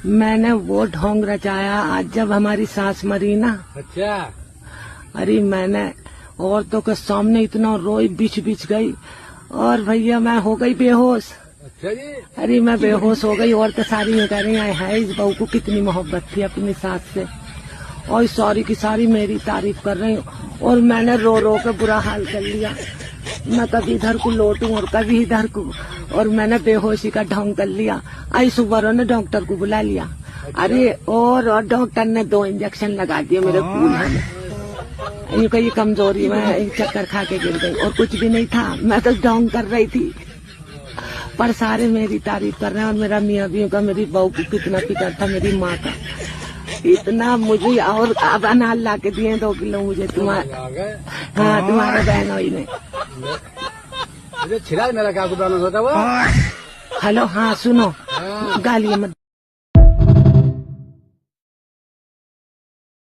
मैंने वो ढोंग रचाया आज जब हमारी सास मरी ना। अच्छा। अरे मैंने औरतों के सामने इतना रोई, बिछ बिछ गई और भैया मैं हो गई बेहोश। अच्छा जी। अरे मैं बेहोश हो गई। औरतें सारी ये कह रही है इस बहू को कितनी मोहब्बत थी अपनी सास से, और सारी की सारी मेरी तारीफ कर रही। और मैंने रो रो के बुरा हाल कर लिया। मैं कभी इधर को लौटूं और कभी इधर को, और मैंने बेहोशी का ढोंग कर लिया। आई सुबह ने डॉक्टर को बुला लिया। अरे और डॉक्टर ने 2 इंजेक्शन लगा दिए मेरे कूल्हे में। यूं कही कमजोरी में चक्कर खा के गिर गई और कुछ भी नहीं था। मैं तो ढोंग कर रही थी, पर सारे मेरी तारीफ कर रहे हैं। और मेरा मियाँ भी का मेरी बहू को कितना फिक्र था, मेरी माँ का इतना मुझे। और अब अनाज ला के दिए 2 किलो मुझे तुम्हारे, हाँ तुम्हारे बहनोई ने। छिड़ा मेरा क्या होता वो। हेलो हाँ सुनो, गालियाँ मत